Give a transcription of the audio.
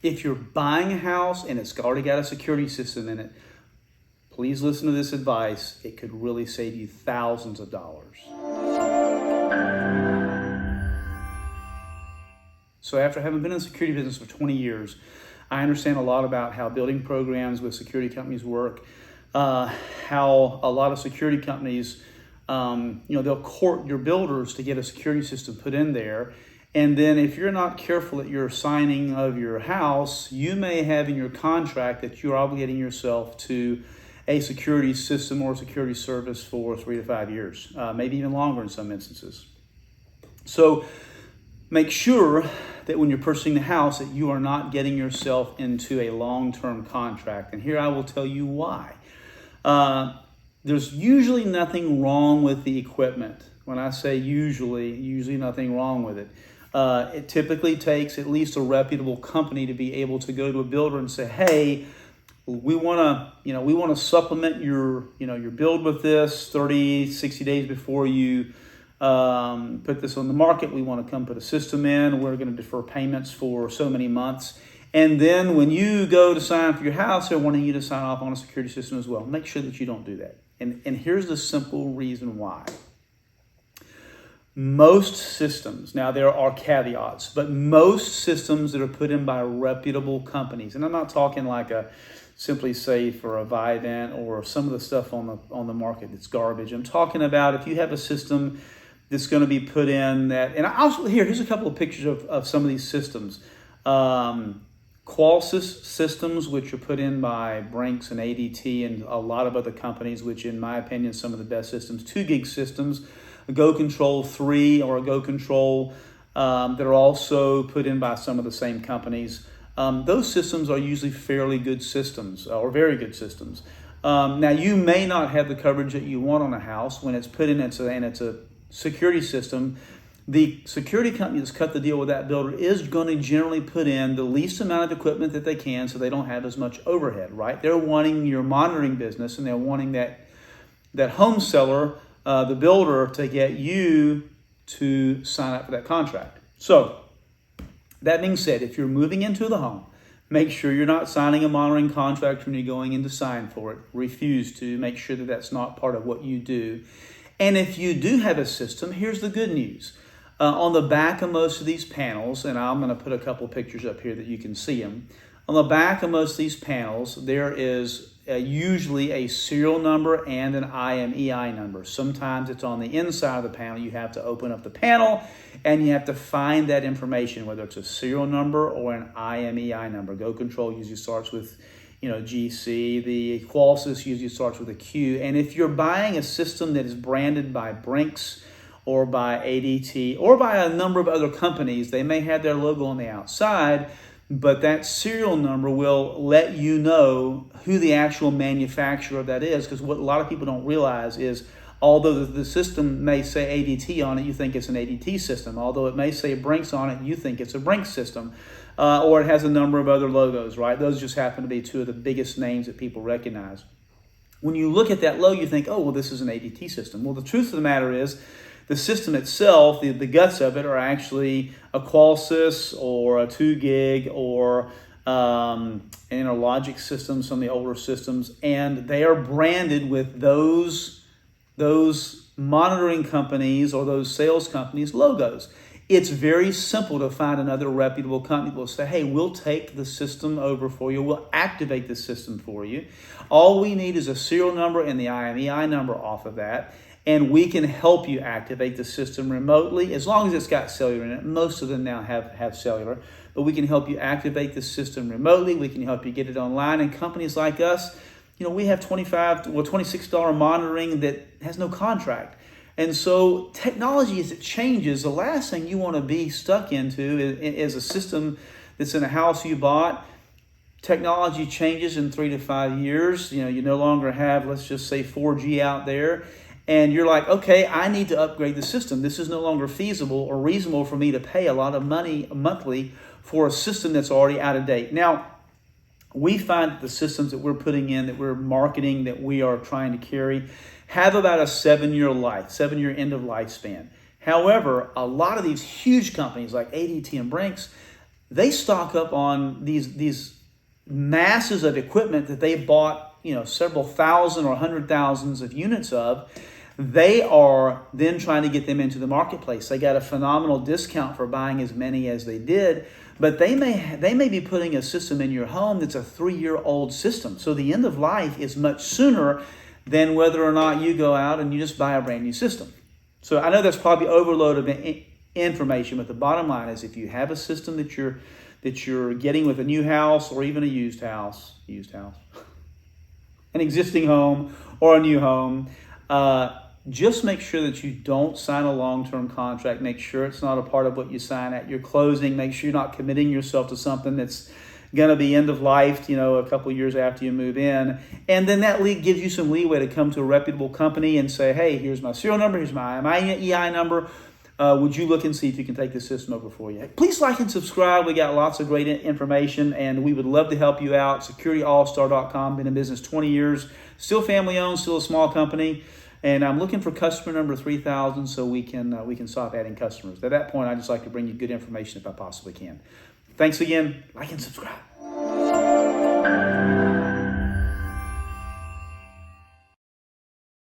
If you're buying a house and it's already got a security system in it, please listen to this advice. It could really save you thousands of dollars. So after having been in the security business for 20 years, I understand a lot about how building programs with security companies work, how a lot of security companies, they'll court your builders to get a security system put in there. And then if you're not careful at your signing of your house, you may have in your contract that you're obligating yourself to a security system or security service for 3 to 5 years, maybe even longer in some instances. So make sure that when you're purchasing the house that you are not getting yourself into a long-term contract. And here I will tell you why. There's usually nothing wrong with the equipment. When I say usually nothing wrong with it. It typically takes at least a reputable company to be able to go to a builder and say, hey, we want to supplement your build with this 30, 60 days before you put this on the market. We want to come put a system in. We're going to defer payments for so many months. And then when you go to sign up for your house, they're wanting you to sign off on a security system as well. Make sure that you don't do that. And here's the simple reason why. Most systems, now there are caveats, but most systems that are put in by reputable companies, and I'm not talking like a Simply Safe or a Vivint or some of the stuff on the market that's garbage. I'm talking about if you have a system that's going to be put in that, and here's a couple of pictures of some of these systems. Qualsys systems, which are put in by Brinks and ADT and a lot of other companies, which in my opinion, some of the best systems. 2 gig systems, a Go Control 3 or a Go Control that are also put in by some of the same companies. Those systems are usually fairly good systems or very good systems. Now, you may not have the coverage that you want on a house when it's put in, and it's a security system. The security company that's cut the deal with that builder is going to generally put in the least amount of equipment that they can so they don't have as much overhead, right? They're wanting your monitoring business, and they're wanting that home seller, the builder, to get you to sign up for that contract. So that being said, if you're moving into the home, make sure you're not signing a monitoring contract when you're going in to sign for it. Refuse to. Make sure that that's not part of what you do. And if you do have a system, here's the good news. On the back of most of these panels, and I'm going to put a couple pictures up here that you can see them. On the back of most of these panels, there is usually a serial number and an IMEI number. Sometimes it's on the inside of the panel. You have to open up the panel and you have to find that information, whether it's a serial number or an IMEI number. Go Control usually starts with GC. The Qualsys usually starts with a Q. And if you're buying a system that is branded by Brinks or by ADT or by a number of other companies, they may have their logo on the outside, but that serial number will let you know who the actual manufacturer of that is. Because what a lot of people don't realize is, although the system may say ADT on it, you think it's an ADT system. Although it may say Brinks on it, you think it's a Brinks system. Or it has a number of other logos, right? Those just happen to be 2 of the biggest names that people recognize. When you look at that logo, you think, oh, well, this is an ADT system. Well, the truth of the matter is, the system itself, the guts of it, are actually a Qualsys or a 2 gig or an Interlogic system, some of the older systems, and they are branded with those monitoring companies or those sales companies' logos. It's very simple to find another reputable company that will say, hey, we'll take the system over for you. We'll activate the system for you. All we need is a serial number and the IMEI number off of that. And we can help you activate the system remotely as long as it's got cellular in it. Most of them now have cellular. But we can help you activate the system remotely. We can help you get it online. And companies like us, we have $26 monitoring that has no contract. And so technology, as it changes, the last thing you want to be stuck into is a system that's in a house you bought. Technology changes in 3 to 5 years. You no longer have, let's just say, 4G out there. And you're like, okay, I need to upgrade the system. This is no longer feasible or reasonable for me to pay a lot of money monthly for a system that's already out of date. Now, we find that the systems that we're putting in, that we're marketing, that we are trying to carry, have about a 7-year end of lifespan. However, a lot of these huge companies like ADT and Brinks, they stock up on these masses of equipment that they bought, several thousand or hundred thousands of units of. They are then trying to get them into the marketplace. They got a phenomenal discount for buying as many as they did, but they may be putting a system in your home that's a 3-year-old system. So the end of life is much sooner than whether or not you go out and you just buy a brand new system. So I know that's probably overload of information, but the bottom line is if you have a system that you're getting with a new house or even a used house, an existing home or a new home, just make sure that you don't sign a long-term contract. Make sure it's not a part of what you sign at your closing. Make sure you're not committing yourself to something that's going to be end of life, a couple of years after you move in. And then that gives you some leeway to come to a reputable company and say, hey, here's my serial number, here's my EI number. Would you look and see if you can take this system over for you? Please like and subscribe. We got lots of great information, and we would love to help you out. SecurityAllStar.com, been in business 20 years, still family owned, still a small company. And I'm looking for customer number 3,000 so we can stop adding customers. At that point, I'd just like to bring you good information if I possibly can. Thanks again. Like and subscribe.